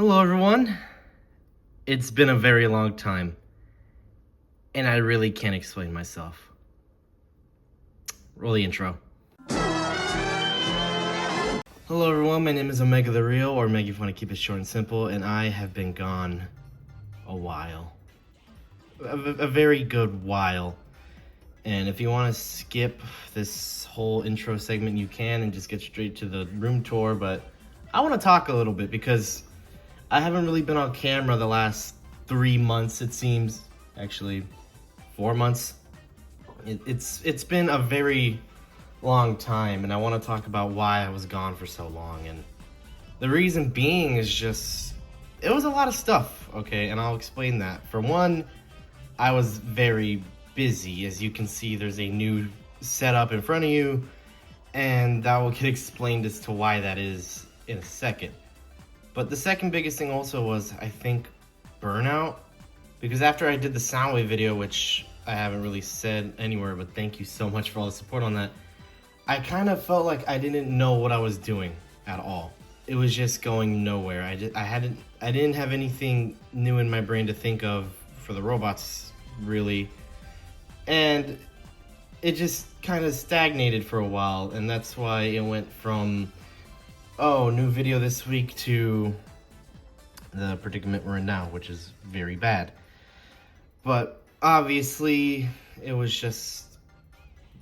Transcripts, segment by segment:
Hello everyone. It's been a very long time, and I really can't explain myself. Roll the intro. Hello everyone, my name is OmegaTheReal, or Omega if you want to keep it short and simple, and I have been gone a while. A very good while. And if you want to skip this whole intro segment, you can and just get straight to the room tour, but I want to talk a little bit because I haven't really been on camera the last 3 months, it seems. Actually, 4 months. It's been a very long time, and I want to talk about why I was gone for so long. And the reason being is just, it was a lot of stuff, okay? And I'll explain that. For one, I was very busy. As you can see, there's a new setup in front of you, and that will get explained as to why that is in a second. But the second biggest thing also was, I think, burnout. Because after I did the Soundwave video, which I haven't really said anywhere, but thank you so much for all the support on that, I kind of felt like I didn't know what I was doing at all. It was just going nowhere. I didn't have anything new in my brain to think of for the robots, really. And it just kind of stagnated for a while, and that's why it went from, oh, new video this week, to the predicament we're in now, which is very bad. But obviously, it was just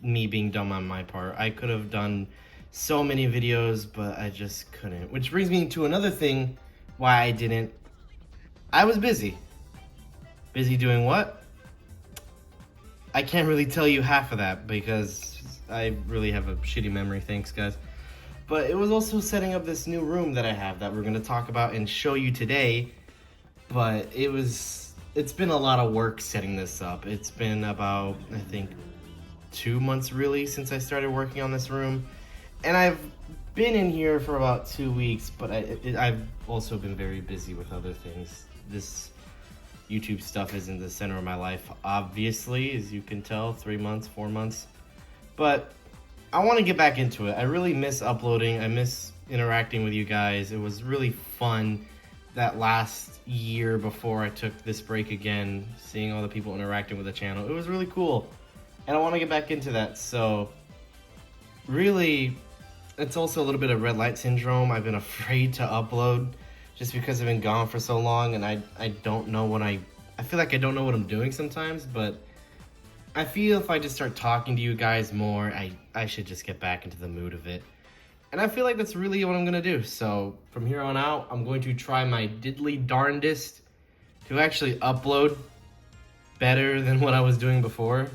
me being dumb on my part. I could have done so many videos, but I just couldn't. Which brings me to another thing why I didn't. I was busy. Busy doing what? I can't really tell you half of that because I really have a shitty memory, thanks guys. But it was also setting up this new room that I have that we're going to talk about and show you today. But it's been a lot of work setting this up. It's been about, I think, 2 months really since I started working on this room. And I've been in here for about 2 weeks, but I've also been very busy with other things. This YouTube stuff isn't the center of my life, obviously, as you can tell, 3 months, 4 months. But I want to get back into it. I really miss uploading. I miss interacting with you guys. It was really fun that last year before I took this break again, seeing all the people interacting with the channel. It was really cool. And I want to get back into that. So really, it's also a little bit of red light syndrome. I've been afraid to upload just because I've been gone for so long, and I don't know when I feel like I don't know what I'm doing sometimes, but I feel if I just start talking to you guys more, I should just get back into the mood of it. And I feel like that's really what I'm gonna do. So from here on out, I'm going to try my diddly darndest to actually upload better than what I was doing before.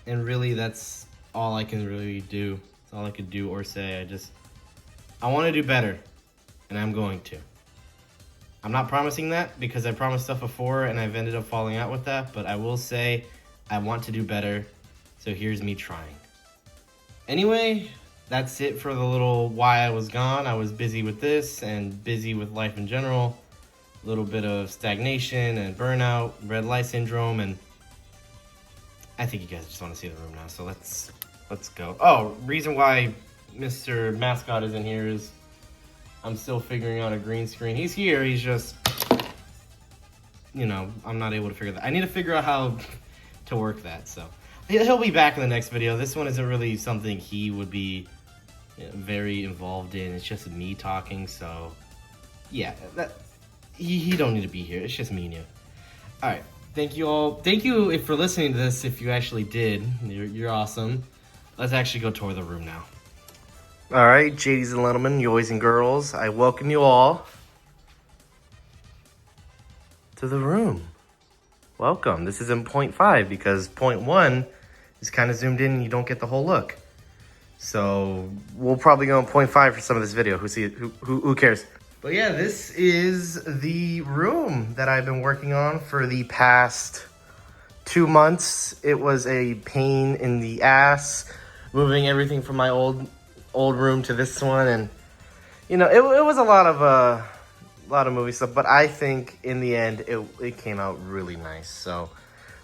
And really, that's all I can really do. That's all I could do or say. I want to do better, and I'm going to. I'm not promising that because I promised stuff before and I've ended up falling out with that, but I will say I want to do better, so here's me trying. Anyway, that's it for the little why I was gone. I was busy with this and busy with life in general. A little bit of stagnation and burnout, red light syndrome, and I think you guys just want to see the room now, so let's go. Oh, reason why Mr. Mascot isn't here is I'm still figuring out a green screen. He's here, he's just, you know, I'm not able to figure that. I need to figure out how to work that, so. He'll be back in the next video. This one isn't really something he would be very involved in. It's just me talking, so yeah, he don't need to be here. It's just me and you. All right, thank you all. Thank you for listening to this. If you actually did, you're awesome. Let's actually go tour the room now. All right, ladies and gentlemen, you boys and girls, I welcome you all to the room. Welcome. This is in 0.5 because 0.1 is kind of zoomed in and you don't get the whole look. So we'll probably go in 0.5 for some of this video. Who cares? But yeah, this is the room that I've been working on for the past 2 months. It was a pain in the ass moving everything from my old room to this one, and you know, it was a lot of movie stuff, but I think in the end it came out really nice. So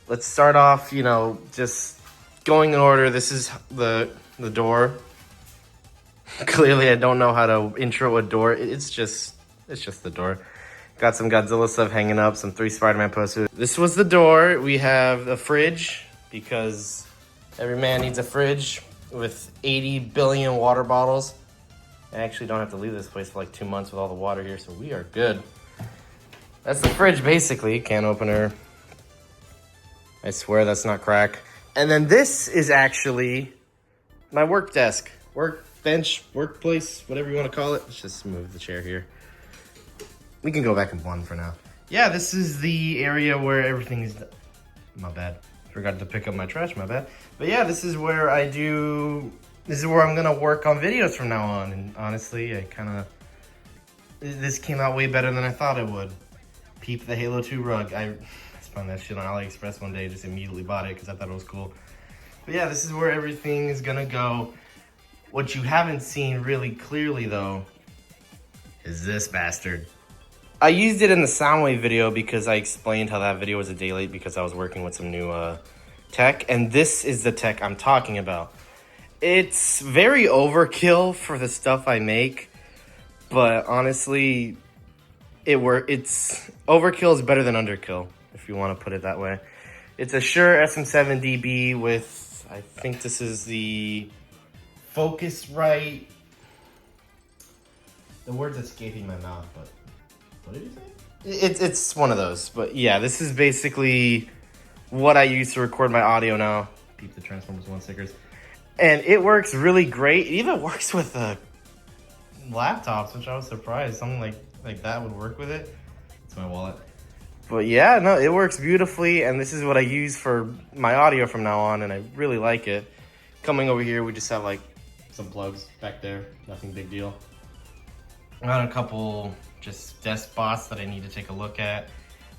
let's start off, you know, just going in order. This is the door. Clearly I don't know how to intro a door. It's just It's just the door. Got some Godzilla stuff hanging up, some 3 Spider-Man posters. This was the door. We have a fridge because every man needs a fridge with 80 billion water bottles. I actually don't have to leave this place for like 2 months with all the water here, so we are good. That's the fridge, basically. Can opener. I swear that's not crack. And then this is actually my work desk. Workbench, workplace, whatever you want to call it. Let's just move the chair here. We can go back in one for now. Yeah, this is the area where everything is done. My bad. Forgot to pick up my trash, my bad. But yeah, this is where this is where I'm gonna work on videos from now on. And honestly, this came out way better than I thought it would. Peep the Halo 2 rug. I found that shit on AliExpress one day, just immediately bought it because I thought it was cool. But yeah, this is where everything is gonna go. What you haven't seen really clearly though, is this bastard. I used it in the Soundwave video because I explained how that video was a day late because I was working with some new tech, and this is the tech I'm talking about. It's very overkill for the stuff I make, but honestly, it's overkill is better than underkill, if you want to put it that way. It's a Shure SM7DB with, I think this is the Focusrite. The word's escaping my mouth, but what did you say? It's one of those, but yeah, this is basically what I use to record my audio now. Peep the Transformers 1 stickers. And it works really great. It even works with laptops, which I was surprised. Something like that would work with it. It's my wallet. But yeah, no, it works beautifully, and this is what I use for my audio from now on, and I really like it. Coming over here, we just have like some plugs back there. Nothing big deal. I got a couple just desk spots that I need to take a look at.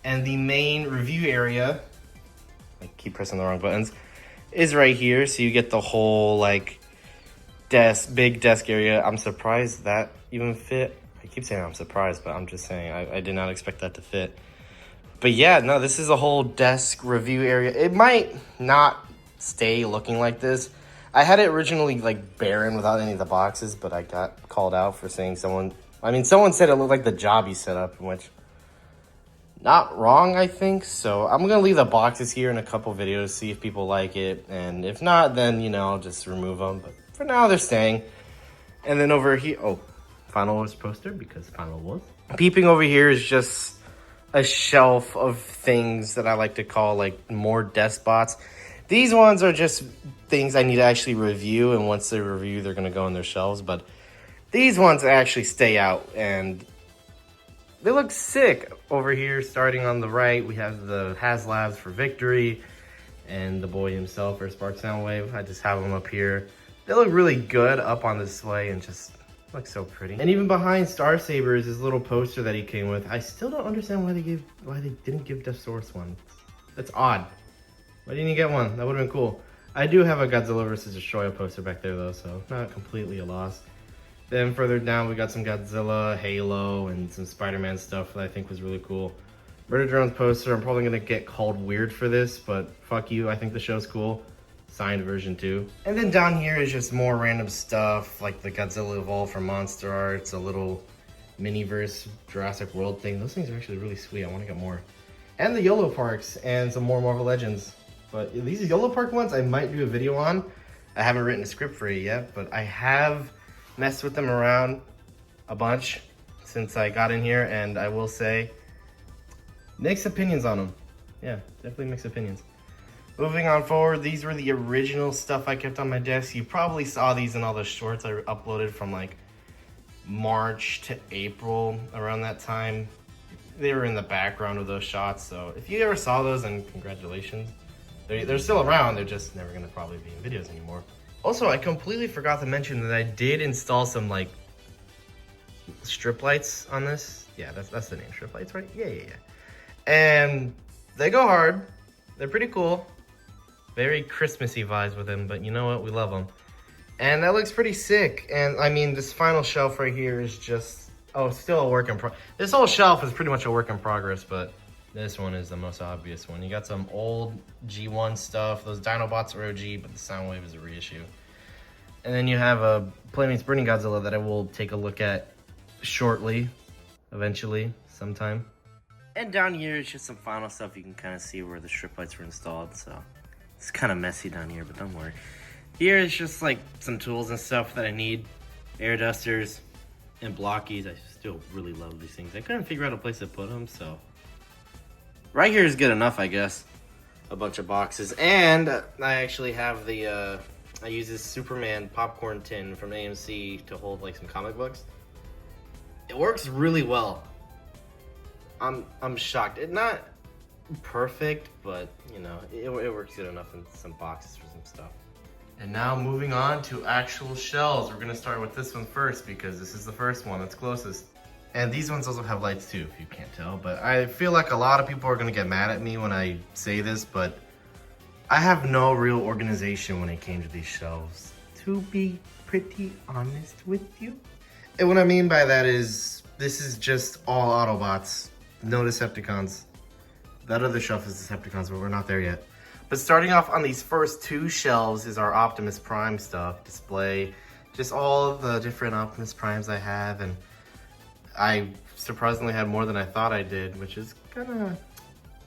And the main review area, I keep pressing the wrong buttons, is right here. So you get the whole like big desk area. I'm surprised that even fit. I keep saying I'm surprised, but I'm just saying I did not expect that to fit. But yeah, no, this is a whole desk review area. It might not stay looking like this. I had it originally like barren without any of the boxes, but I got called out for saying someone said it looked like the Jobby setup, which not wrong, I think. So I'm gonna leave the boxes here in a couple videos, see if people like it, and if not, then you know, I'll just remove them. But for now, they're staying. And then over here, oh, Final Wars poster because Final Wars. Peeping over here is just a shelf of things that I like to call like more desk spots. These ones are just things I need to actually review, and once they review, they're gonna go on their shelves. But these ones actually stay out, and they look sick. Over here, starting on the right, we have the HasLabs for Victory, and the boy himself for Spark Soundwave. I just have them up here. They look really good up on display, and just look so pretty. And even behind Star Saber is this little poster that he came with. I still don't understand why they didn't give Death Source one. That's odd. Why didn't you get one? That would have been cool. I do have a Godzilla vs. Destroyer poster back there though, so not completely a loss. Then further down, we got some Godzilla, Halo, and some Spider-Man stuff that I think was really cool. Murder Drones poster, I'm probably gonna get called weird for this, but fuck you, I think the show's cool. Signed version 2. And then down here is just more random stuff, like the Godzilla Evolve from Monster Arts, a little Miniverse Jurassic World thing. Those things are actually really sweet, I wanna get more. And the YOLO Parks, and some more Marvel Legends. But these YOLO Park ones I might do a video on. I haven't written a script for it yet, but I have messed with them around a bunch since I got in here, and I will say, mixed opinions on them. Yeah, definitely mixed opinions. Moving on forward, these were the original stuff I kept on my desk. You probably saw these in all the shorts I uploaded from like March to April, around that time. They were in the background of those shots, so if you ever saw those, then congratulations. They're still around, they're just never gonna probably be in videos anymore. Also, I completely forgot to mention that I did install some like strip lights on this. Yeah, that's the name, strip lights, right? Yeah. And they go hard. They're pretty cool. Very Christmassy vibes with them, but you know what? We love them. And that looks pretty sick. And I mean, this final shelf right here is just, oh, still a work in progress. This whole shelf is pretty much a work in progress, but this one is the most obvious one. You got some old G1 stuff. Those Dinobots are OG, but the Soundwave is a reissue. And then you have a Playmates Burning Godzilla that I will take a look at shortly. eventually, sometime. And down here is just some final stuff. You can kind of see where the strip lights were installed, so it's kind of messy down here, but don't worry. Here is just like some tools and stuff that I need. Air dusters and blockies. I still really love these things. I couldn't figure out a place to put them, so right here is good enough, I guess. A bunch of boxes, and I actually have the I use this Superman popcorn tin from AMC to hold like some comic books. It works really well. I'm shocked. It's not perfect, but you know, it works good enough in some boxes for some stuff. And now moving on to actual shelves. We're gonna start with this one first because this is the first one that's closest. And these ones also have lights too, if you can't tell. But I feel like a lot of people are gonna get mad at me when I say this, but I have no real organization when it came to these shelves, to be pretty honest with you. And what I mean by that is, this is just all Autobots, no Decepticons. That other shelf is Decepticons, but we're not there yet. But starting off on these first two shelves is our Optimus Prime stuff, display, just all the different Optimus Primes I have, and I surprisingly had more than I thought I did, which is kind of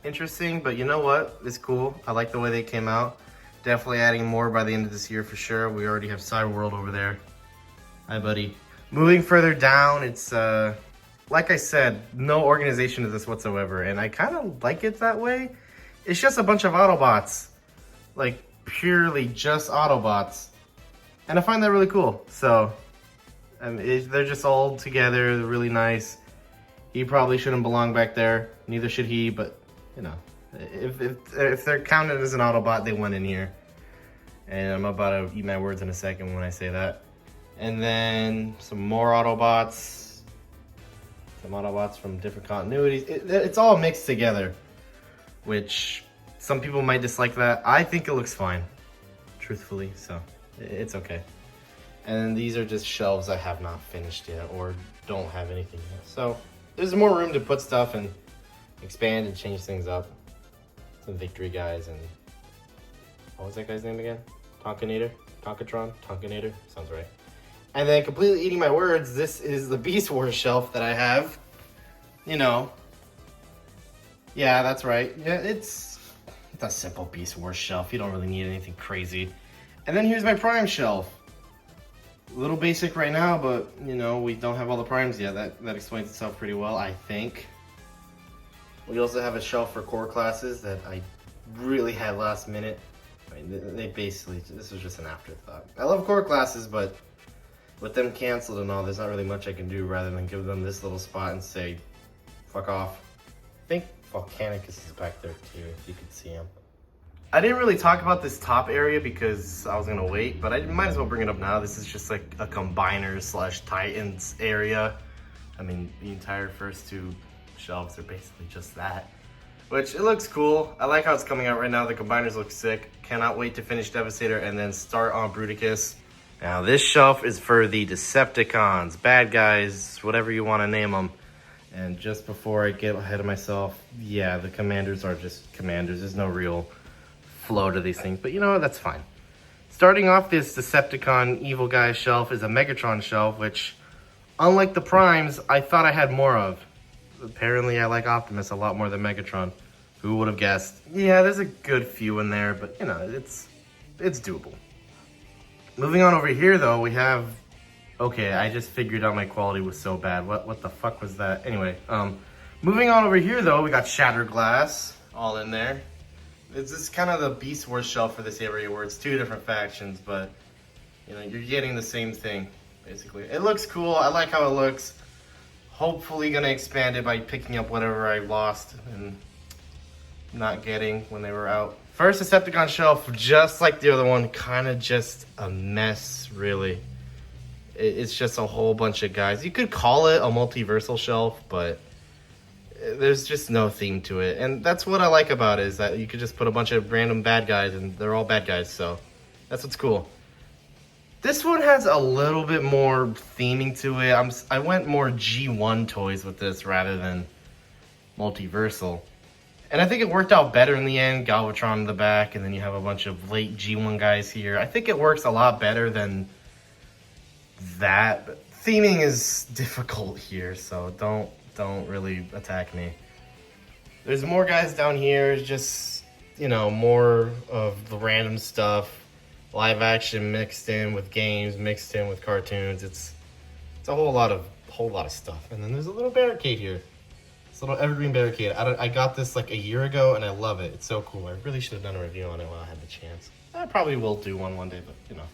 interesting, but you know what? It's cool. I like the way they came out. Definitely adding more by the end of this year for sure. We already have Cyberworld over there. Hi, buddy. Moving further down, it's, like I said, no organization to this whatsoever, and I kind of like it that way. It's just a bunch of Autobots. Like, purely just Autobots. And I find that really cool. So, they're just all together, they're really nice. He probably shouldn't belong back there. Neither should he, but, you know. If they're counted as an Autobot, they went in here. And I'm about to eat my words in a second when I say that. And then some more Autobots. Some Autobots from different continuities. It's all mixed together, which some people might dislike that. I think it looks fine, truthfully, so it's okay. And these are just shelves I have not finished yet or don't have anything yet. So there's more room to put stuff and expand and change things up. Some Victory guys and what was that guy's name again? Tonkinator? Tonkatron? Tonkinator? Sounds right. And then completely eating my words, this is the Beast Wars shelf that I have. You know. Yeah, that's right. Yeah, it's a simple Beast Wars shelf. You don't really need anything crazy. And then here's my Prime shelf. A little basic right now, but you know, we don't have all the Primes yet. That explains itself pretty well, I think. We also have a shelf for core classes that I really had last minute. I mean, they basically, this was just an afterthought. I love core classes, but with them canceled and all, there's not really much I can do rather than give them this little spot and say, fuck off. I think Volcanicus is back there too, if you could see him. I didn't really talk about this top area because I was gonna wait, but I might as well bring it up now. This is just like a combiner / Titans area. I mean, the entire first two shelves are basically just that, which it looks cool. I like how it's coming out right now. The combiners look sick. Cannot wait to finish Devastator and then start on Bruticus. Now this shelf is for the Decepticons, bad guys, whatever you want to name them. And just before I get ahead of myself, yeah, the commanders are just commanders. There's no real flow to these things, but you know what, that's fine. Starting off this Decepticon evil guy shelf is a Megatron shelf, which, unlike the Primes, I thought I had more of. Apparently I like Optimus a lot more than Megatron. Who would have guessed? Yeah, there's a good few in there, but you know, it's doable. Moving on over here though, we have, okay, I just figured out my quality was so bad. What the fuck was that? Anyway, moving on over here though, we got Shattered Glass all in there. This is kind of the Beast Wars shelf for this area where it's two different factions, but you know, you're getting the same thing, basically. It looks cool, I like how it looks. Hopefully gonna expand it by picking up whatever I lost and not getting when they were out. First Decepticon shelf, just like the other one, kind of just a mess, really. It's just a whole bunch of guys. You could call it a multiversal shelf, but there's just no theme to it. And that's what I like about it, is that you could just put a bunch of random bad guys and they're all bad guys, so that's what's cool. This one has a little bit more theming to it. I went more G1 toys with this rather than multiversal. And I think it worked out better in the end. Galvatron in the back, and then you have a bunch of late G1 guys here. I think it works a lot better than that. But theming is difficult here, so don't don't really attack me. There's more guys down here, just, you know, more of the random stuff. Live action mixed in with games, mixed in with cartoons. It's a whole lot of stuff. And then there's a little barricade here. This little evergreen barricade. I got this like a year ago and I love it. It's so cool. I really should have done a review on it while I had the chance. I probably will do one day, but you know.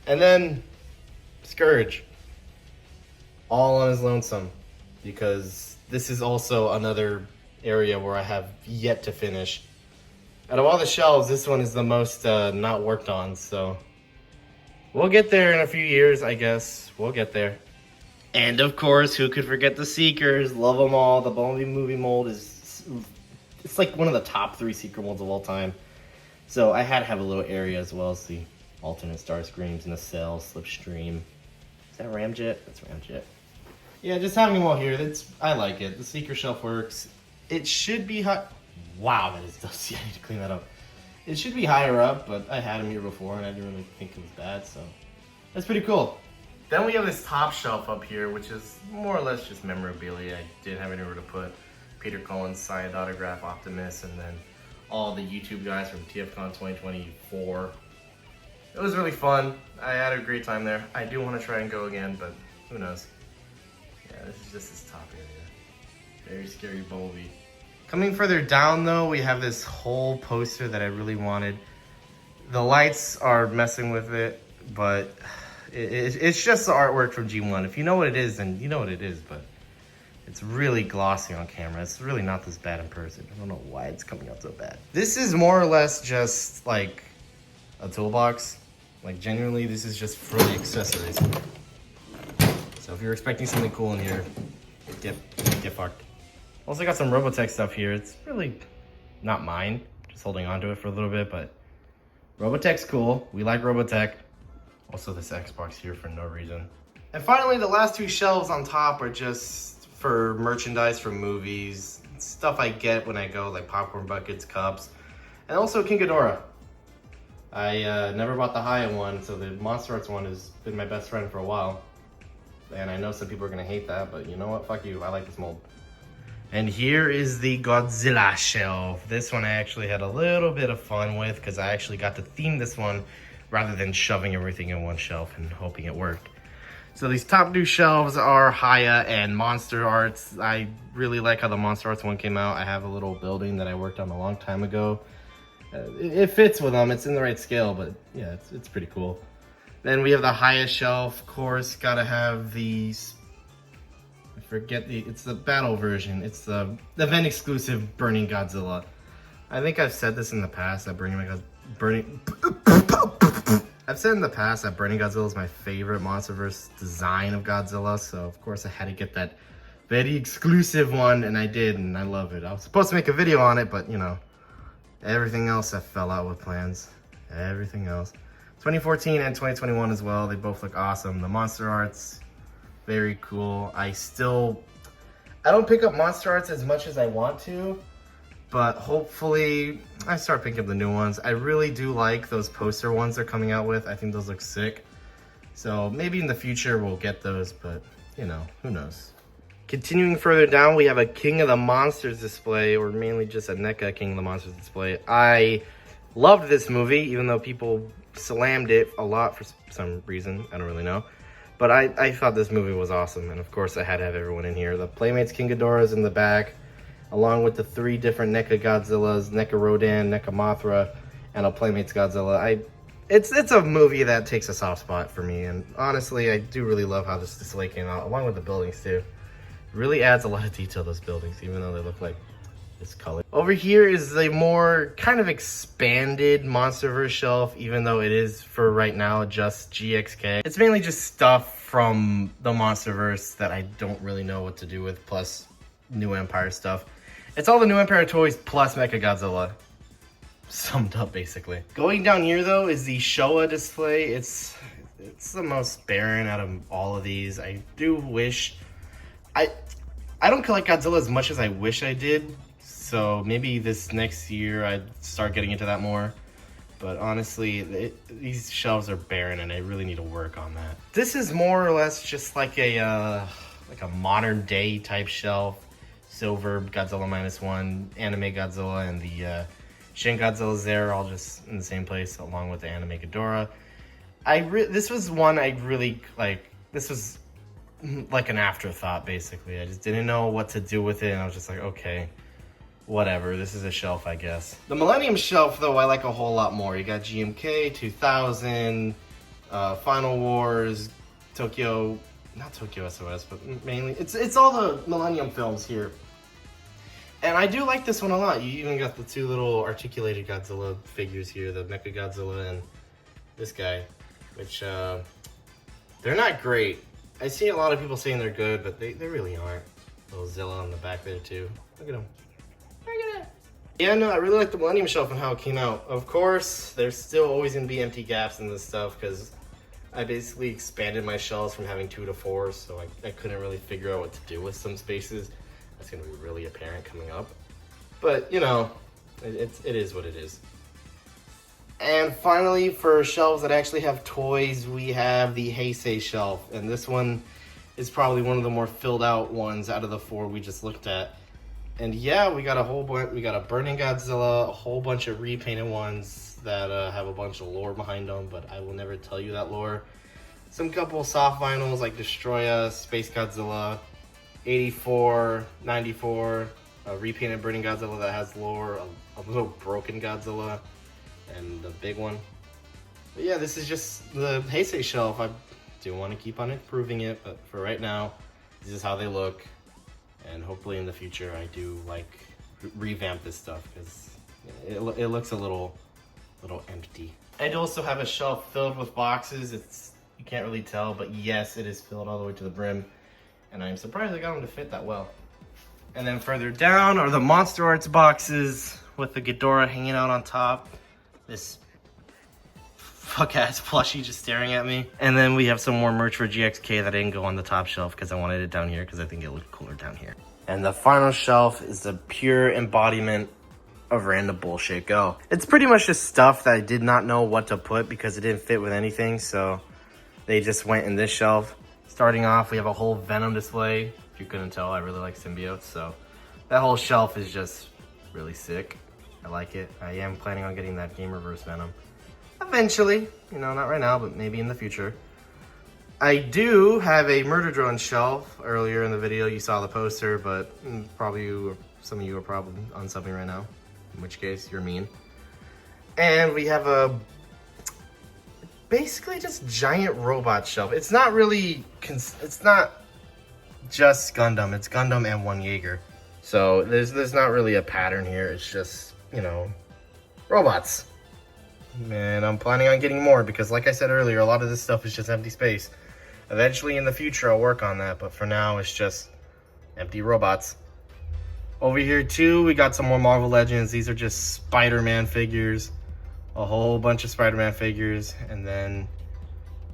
And then Scourge. All on his lonesome, because this is also another area where I have yet to finish. Out of all the shelves, this one is the most not worked on, so we'll get there in a few years, I guess. We'll get there. And of course, who could forget the Seekers? Love them all. The Bumblebee movie mold it's like one of the top 3 Seeker molds of all time. So I had to have a little area as well as the alternate Starscreams, Nacelle, Slipstream. Is that Ramjet? That's Ramjet. Yeah, just having them all here, I like it. The Seeker shelf works. It should be high. Wow, that is dusty. I need to clean that up. It should be higher up, but I had them here before and I didn't really think it was bad, so that's pretty cool. Then we have this top shelf up here, which is more or less just memorabilia. I didn't have anywhere to put Peter Cullen's signed autograph Optimus, and then all the YouTube guys from TFCon 2024. It was really fun. I had a great time there. I do want to try and go again, but who knows. Yeah, this is just this top area. Very scary Bumblebee. Coming further down though, we have this whole poster that I really wanted. The lights are messing with it, but it's just the artwork from G1. If you know what it is, then you know what it is, but it's really glossy on camera. It's really not this bad in person. I don't know why it's coming out so bad. This is more or less just like a toolbox. Like genuinely, this is just for the accessories. So if you're expecting something cool in here, get fucked. Also got some Robotech stuff here. It's really not mine. Just holding on to it for a little bit, but Robotech's cool. We like Robotech. Also this Xbox here for no reason. And finally, the last 2 shelves on top are just for merchandise from movies. Stuff I get when I go, like popcorn buckets, cups, and also King Ghidorah. I never bought the high-end one, so the Monster Arts one has been my best friend for a while. And I know some people are gonna hate that, but you know what? Fuck you, I like this mold. And here is the Godzilla shelf. This one I actually had a little bit of fun with because I actually got to theme this one rather than shoving everything in one shelf and hoping it worked. So these top 2 shelves are Haya and Monster Arts. I really like how the Monster Arts one came out. I have a little building that I worked on a long time ago. It fits with them, it's in the right scale, but yeah, it's pretty cool. Then we have the Haya shelf, of course, gotta have these. It's the battle version. It's the event exclusive Burning Godzilla. I think I've said this in the past that I've said in the past that Burning Godzilla is my favorite MonsterVerse design of Godzilla, so of course I had to get that very exclusive one, and I did, and I love it. I was supposed to make a video on it, but you know, everything else I fell out with plans. Everything else. 2014 and 2021 as well, they both look awesome. The Monster Arts, very cool. I don't pick up Monster Arts as much as I want to, but hopefully I start picking up the new ones. I really do like those poster ones they're coming out with. I think those look sick. So maybe in the future we'll get those, but you know, who knows. Continuing further down, we have a King of the Monsters display, or mainly just a NECA King of the Monsters display. I loved this movie, even though people slammed it a lot for some reason. I don't really know. But I thought this movie was awesome, and of course I had to have everyone in here. The Playmates King Ghidorah's in the back, along with the 3 different NECA Godzillas, NECA Rodan, NECA Mothra, and a Playmates Godzilla. It's a movie that takes a soft spot for me, and honestly, I do really love how this display came out, along with the buildings too. It really adds a lot of detail to those buildings, even though they look like this color. Over here is a more kind of expanded MonsterVerse shelf, even though it is for right now just GXK. It's mainly just stuff from the MonsterVerse that I don't really know what to do with, plus New Empire stuff. It's all the New Empire toys plus Mechagodzilla summed up, basically. Going down here though is the Showa display. It's the most barren out of all of these. I do wish I don't collect Godzilla as much as I wish I did. So maybe this next year I'd start getting into that more. But honestly, these shelves are barren and I really need to work on that. This is more or less just like a like a modern day type shelf. Silver Godzilla -1, Anime Godzilla, and the Shin Godzilla's there, all just in the same place, along with the Anime Ghidorah. This was one I really like. This was like an afterthought, basically. I just didn't know what to do with it, and I was just like, okay, whatever. This is a shelf, I guess. The Millennium Shelf, though, I like a whole lot more. You got GMK, 2000, Final Wars, Tokyo, not Tokyo SOS, but mainly it's all the Millennium films here. And I do like this one a lot. You even got the two little articulated Godzilla figures here, the Mecha Godzilla and this guy, which they're not great. I see a lot of people saying they're good, but they really aren't. Little Zilla on the back there too. Look at him. Look at it. Yeah, no, I really like the Millennium Shelf and how it came out. Of course, there's still always gonna be empty gaps in this stuff because I basically expanded my shelves from having 2 to 4, so I couldn't really figure out what to do with some spaces. That's gonna be really apparent coming up. But, you know, it is what it is. And finally, for shelves that actually have toys, we have the Heisei shelf. And this one is probably one of the more filled out ones out of the 4 we just looked at. And yeah, we got a whole bunch, we got a Burning Godzilla, a whole bunch of repainted ones that have a bunch of lore behind them, but I will never tell you that lore. Some couple soft vinyls like Destroya, Space Godzilla, 84, 94, a repainted Burning Godzilla that has lore, a little broken Godzilla, and the big one. But yeah, this is just the Heisei shelf. I do want to keep on improving it, but for right now, this is how they look. And hopefully in the future, I do like revamp this stuff because it looks a little empty. I do also have a shelf filled with boxes. You can't really tell, but yes, it is filled all the way to the brim. And I'm surprised I got them to fit that well. And then further down are the Monster Arts boxes with the Ghidorah hanging out on top. This fuck-ass plushie just staring at me. And then we have some more merch for GXK that didn't go on the top shelf because I wanted it down here because I think it looked cooler down here. And the final shelf is the pure embodiment of random bullshit go. It's pretty much just stuff that I did not know what to put because it didn't fit with anything, so they just went in this shelf. Starting off, we have a whole Venom display. If you couldn't tell, I really like symbiotes, so that whole shelf is just really sick. I like it. I am planning on getting that Game Reverse Venom. Eventually, you know, not right now, but maybe in the future. I do have a Murder Drone shelf. Earlier in the video, you saw the poster, but probably some of you are probably on something right now, in which case, you're mean. And we have a basically just giant robot shelf. It's not really, it's not just Gundam. It's Gundam and one Jaeger. So there's not really a pattern here. It's just, you know, robots. And I'm planning on getting more because like I said earlier, a lot of this stuff is just empty space. Eventually in the future, I'll work on that. But for now, it's just empty robots. Over here too, we got some more Marvel Legends. These are just Spider-Man figures. A whole bunch of Spider-Man figures. And then,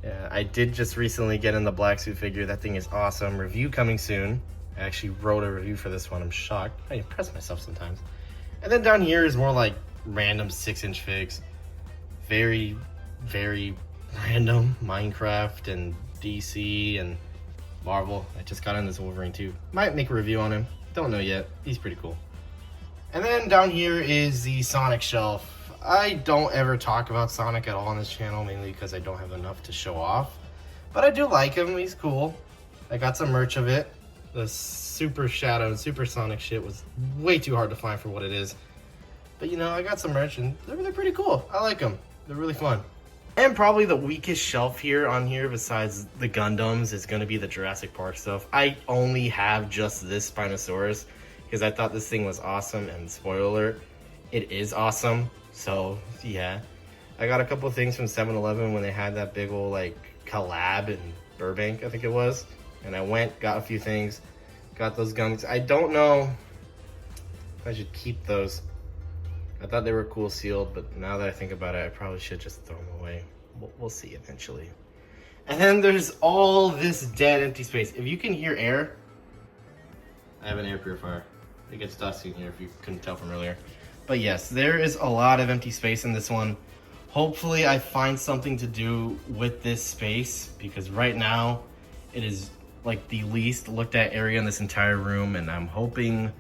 yeah, I did just recently get in the Black Suit figure. That thing is awesome. Review coming soon. I actually wrote a review for this one. I'm shocked. I impress myself sometimes. And then down here is more like random 6-inch figs. Very, very random. Minecraft and DC and Marvel. I just got in this Wolverine too. Might make a review on him. Don't know yet. He's pretty cool. And then down here is the Sonic shelf. I don't ever talk about Sonic at all on this channel, mainly because I don't have enough to show off. But I do like him. He's cool. I got some merch of it. The Super Shadow and Super Sonic shit was way too hard to find for what it is. But you know, I got some merch and they're pretty cool. I like them. They're really fun. And probably the weakest shelf here on here besides the Gundams is going to be the Jurassic Park stuff. I only have just this Spinosaurus because I thought this thing was awesome, and spoiler alert, it is awesome. So yeah, I got a couple things from 7-Eleven when they had that big old like collab in Burbank, I think it was. And I went, got a few things, got those gums. I don't know if I should keep those. I thought they were cool sealed, but now that I think about it, I probably should just throw them away. We'll see eventually. And then there's all this dead empty space. If you can hear air, I have an air purifier. It gets dusty in here if you couldn't tell from earlier. But yes, there is a lot of empty space in this one. Hopefully I find something to do with this space because right now it is like the least looked at area in this entire room, and I'm hoping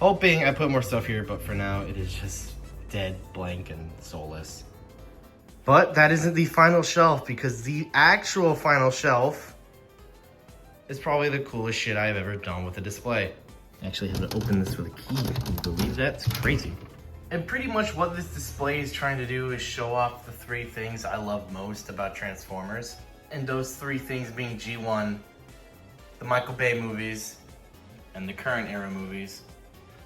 I put more stuff here, but for now it is just dead, blank, and soulless. But that isn't the final shelf, because the actual final shelf is probably the coolest shit I've ever done with a display. I actually have to open this with a key. Can you believe that? It's crazy. And pretty much what this display is trying to do is show off the 3 things I love most about Transformers. And those 3 things being G1, the Michael Bay movies, and the current era movies.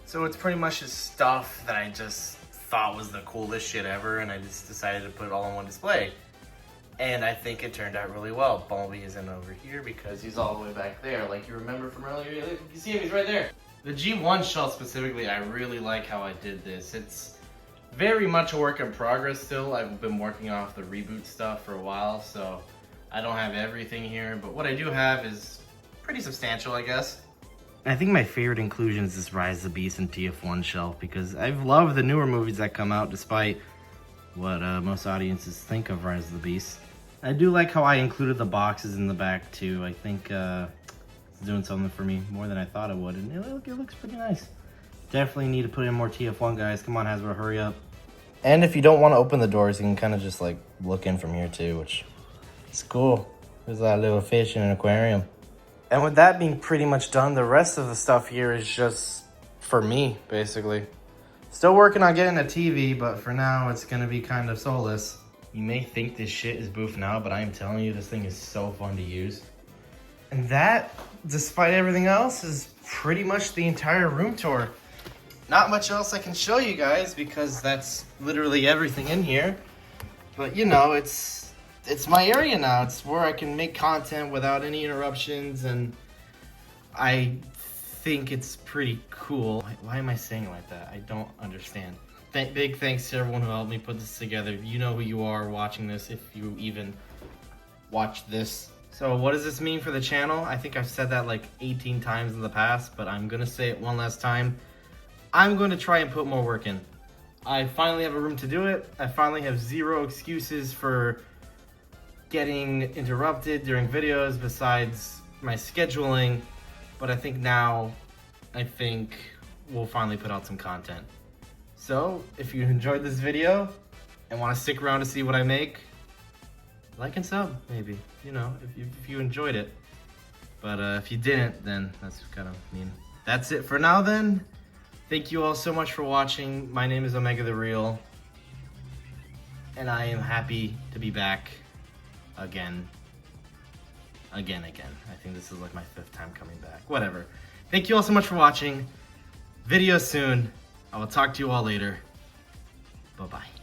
So it's pretty much just stuff that I just thought was the coolest shit ever, and I just decided to put it all on one display. And I think it turned out really well. Bumblebee isn't over here because he's all the way back there. Like you remember from earlier, you see him, he's right there. The G1 shelf specifically, I really like how I did this. It's very much a work in progress still. I've been working off the reboot stuff for a while, so I don't have everything here, but what I do have is pretty substantial, I guess. I think my favorite inclusion is this Rise of the Beast and TF1 shelf, because I've loved the newer movies that come out despite what most audiences think of Rise of the Beast. I do like how I included the boxes in the back too. I think it's doing something for me more than I thought it would, and it looks pretty nice. Definitely need to put in more TF1, guys. Come on, Hasbro, hurry up. And if you don't want to open the doors, you can kind of just like look in from here too, which is cool. There's a little fish in an aquarium. And with that being pretty much done, the rest of the stuff here is just for me, basically. Still working on getting a TV, but for now it's gonna be kind of soulless. You may think this shit is boofing out, but I am telling you, this thing is so fun to use. And that, despite everything else, is pretty much the entire room tour. Not much else I can show you guys because that's literally everything in here. But you know, it's my area now. It's where I can make content without any interruptions, and I think it's pretty cool. Why am I saying it like that? I don't understand. Big thanks to everyone who helped me put this together. You know who you are watching this, if you even watch this. So what does this mean for the channel? I think I've said that like 18 times in the past, but I'm gonna say it one last time. I'm going to try and put more work in. I finally have a room to do it. I finally have 0 excuses for getting interrupted during videos besides my scheduling. But I think now, we'll finally put out some content. So if you enjoyed this video and want to stick around to see what I make, like and sub, maybe, you know, if you enjoyed it. But if you didn't, then that's kind of mean. That's it for now then. Thank you all so much for watching. My name is OmegaTheReal, and I am happy to be back again. I think this is like my 5th time coming back. Whatever. Thank you all so much for watching. Video soon. I will talk to you all later. Bye-bye.